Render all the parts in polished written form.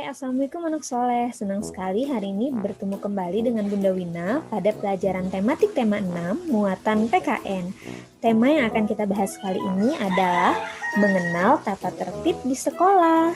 Assalamualaikum anak soleh. Senang sekali hari ini bertemu kembali dengan Bunda Wina pada pelajaran tematik tema 6, muatan PKN. Tema yang akan kita bahas kali ini adalah mengenal tata tertib di sekolah.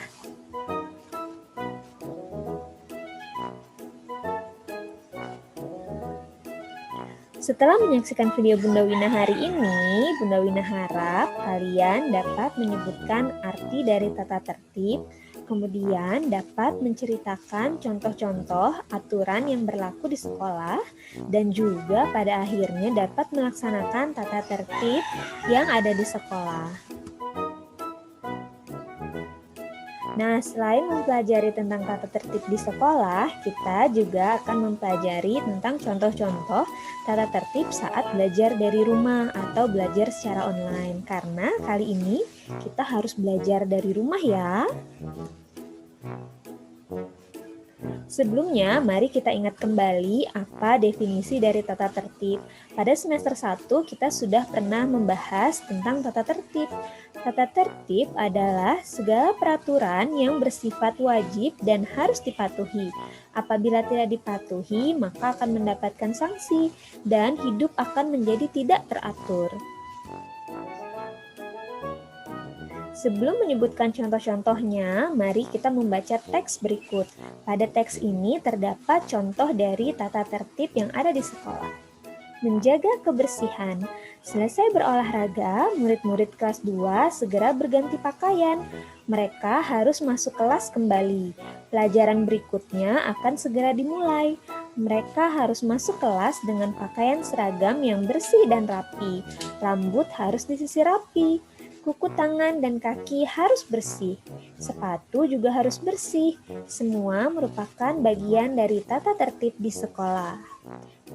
Setelah menyaksikan video Bunda Wina hari ini, Bunda Wina harap kalian dapat menyebutkan arti dari tata tertib, kemudian dapat menceritakan contoh-contoh aturan yang berlaku di sekolah, dan juga pada akhirnya dapat melaksanakan tata tertib yang ada di sekolah. Nah, selain mempelajari tentang tata tertib di sekolah, kita juga akan mempelajari tentang contoh-contoh tata tertib saat belajar dari rumah atau belajar secara online. Karena kali ini kita harus belajar dari rumah ya. Sebelumnya, mari kita ingat kembali apa definisi dari tata tertib. Pada semester 1, kita sudah pernah membahas tentang tata tertib. Tata tertib adalah segala peraturan yang bersifat wajib dan harus dipatuhi. Apabila tidak dipatuhi, maka akan mendapatkan sanksi dan hidup akan menjadi tidak teratur. Sebelum menyebutkan contoh-contohnya, mari kita membaca teks berikut. Pada teks ini terdapat contoh dari tata tertib yang ada di sekolah. Menjaga kebersihan. Selesai berolahraga, murid-murid kelas 2 segera berganti pakaian. Mereka harus masuk kelas kembali. Pelajaran berikutnya akan segera dimulai. Mereka harus masuk kelas dengan pakaian seragam yang bersih dan rapi. Rambut harus disisir rapi. Kuku tangan dan kaki harus bersih. Sepatu juga harus bersih. Semua merupakan bagian dari tata tertib di sekolah.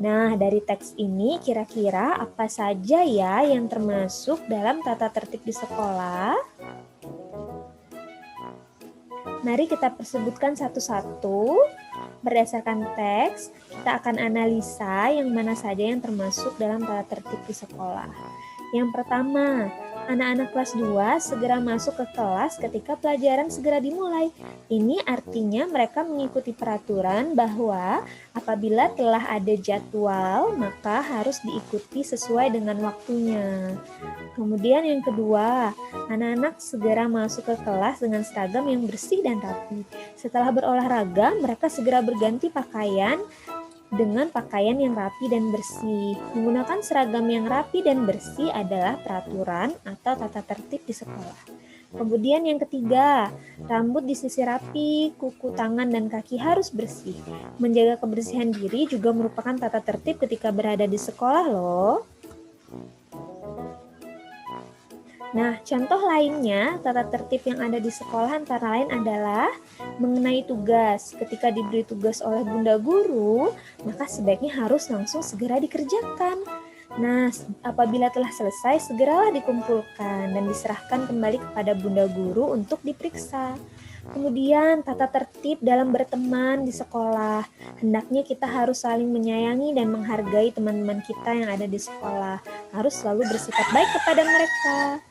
Nah, dari teks ini kira-kira apa saja ya yang termasuk dalam tata tertib di sekolah? Mari kita persebutkan satu-satu. Berdasarkan teks, kita akan analisa yang mana saja yang termasuk dalam tata tertib di sekolah. Yang pertama, anak-anak kelas 2 segera masuk ke kelas ketika pelajaran segera dimulai. Ini artinya mereka mengikuti peraturan bahwa apabila telah ada jadwal, maka harus diikuti sesuai dengan waktunya. Kemudian yang kedua, anak-anak segera masuk ke kelas dengan seragam yang bersih dan rapi. Setelah berolahraga, mereka segera berganti pakaian dengan pakaian yang rapi dan bersih. Menggunakan seragam yang rapi dan bersih adalah peraturan atau tata tertib di sekolah. Kemudian yang ketiga, rambut disisir rapi, kuku tangan dan kaki harus bersih. Menjaga kebersihan diri juga merupakan tata tertib ketika berada di sekolah loh. Nah, contoh lainnya, tata tertib yang ada di sekolah antara lain adalah mengenai tugas. Ketika diberi tugas oleh bunda guru, maka sebaiknya harus langsung segera dikerjakan. Nah, apabila telah selesai, segeralah dikumpulkan dan diserahkan kembali kepada bunda guru untuk diperiksa. Kemudian, tata tertib dalam berteman di sekolah. Hendaknya kita harus saling menyayangi dan menghargai teman-teman kita yang ada di sekolah. Harus selalu bersikap baik kepada mereka.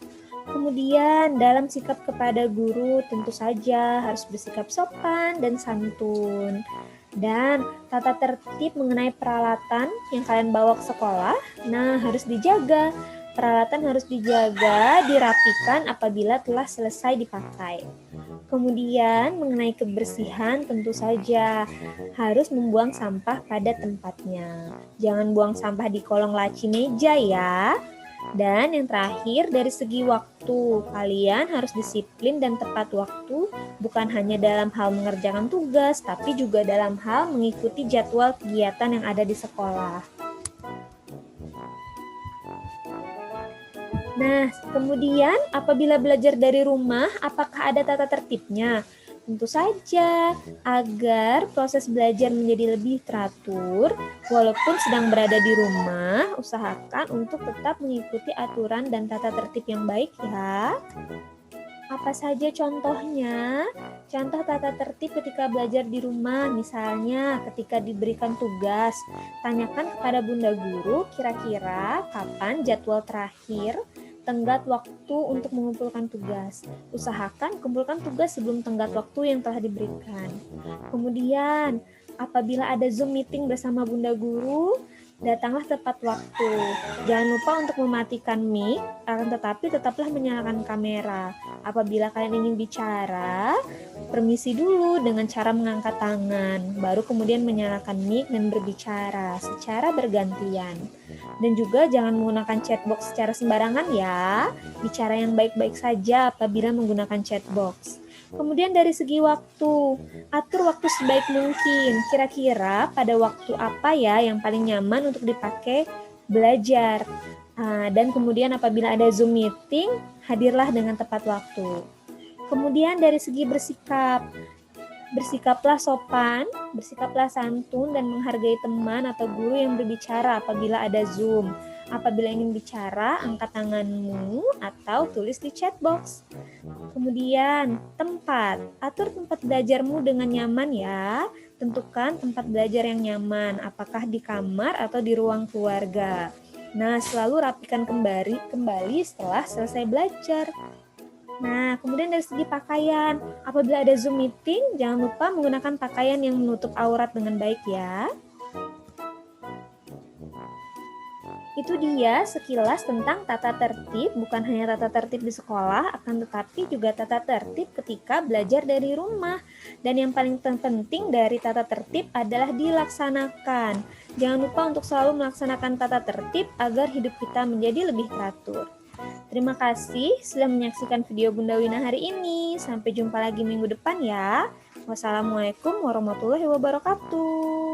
Kemudian, dalam sikap kepada guru tentu saja harus bersikap sopan dan santun. Dan tata tertib mengenai peralatan yang kalian bawa ke sekolah, nah harus dijaga. Peralatan harus dijaga, dirapikan apabila telah selesai dipakai. Kemudian mengenai kebersihan tentu saja harus membuang sampah pada tempatnya. Jangan buang sampah di kolong laci meja ya. Dan yang terakhir dari segi waktu, kalian harus disiplin dan tepat waktu bukan hanya dalam hal mengerjakan tugas, tapi juga dalam hal mengikuti jadwal kegiatan yang ada di sekolah. Nah, kemudian apabila belajar dari rumah, apakah ada tata tertibnya? Tentu saja, agar proses belajar menjadi lebih teratur, walaupun sedang berada di rumah, usahakan untuk tetap mengikuti aturan dan tata tertib yang baik ya. Apa saja contohnya? Contoh tata tertib ketika belajar di rumah, misalnya ketika diberikan tugas, tanyakan kepada bunda guru kira-kira kapan jadwal terakhir tenggat waktu untuk mengumpulkan tugas. Usahakan kumpulkan tugas sebelum tenggat waktu yang telah diberikan. Kemudian, apabila ada Zoom meeting bersama Bunda Guru, datanglah tepat waktu. Jangan lupa untuk mematikan mic, akan tetapi tetaplah menyalakan kamera. Apabila kalian ingin bicara, permisi dulu dengan cara mengangkat tangan, baru kemudian menyalakan mic dan berbicara secara bergantian. Dan juga jangan menggunakan chatbox secara sembarangan ya. Bicara yang baik-baik saja apabila menggunakan chatbox. Kemudian dari segi waktu, atur waktu sebaik mungkin. Kira-kira pada waktu apa ya yang paling nyaman untuk dipakai belajar. Dan kemudian apabila ada Zoom meeting, hadirlah dengan tepat waktu. Kemudian dari segi bersikap, bersikaplah sopan, bersikaplah santun dan menghargai teman atau guru yang berbicara apabila ada Zoom. Apabila ingin bicara, angkat tanganmu atau tulis di chatbox. Kemudian, tempat. Atur tempat belajarmu dengan nyaman ya. Tentukan tempat belajar yang nyaman, apakah di kamar atau di ruang keluarga. Nah, selalu rapikan kembali setelah selesai belajar. Nah, kemudian dari segi pakaian, apabila ada Zoom meeting, jangan lupa menggunakan pakaian yang menutup aurat dengan baik ya. Itu dia sekilas tentang tata tertib, bukan hanya tata tertib di sekolah, akan tetapi juga tata tertib ketika belajar dari rumah. Dan yang paling penting dari tata tertib adalah dilaksanakan. Jangan lupa untuk selalu melaksanakan tata tertib agar hidup kita menjadi lebih teratur. Terima kasih sudah menyaksikan video Bunda Wina hari ini. Sampai jumpa lagi minggu depan ya. Wassalamualaikum warahmatullahi wabarakatuh.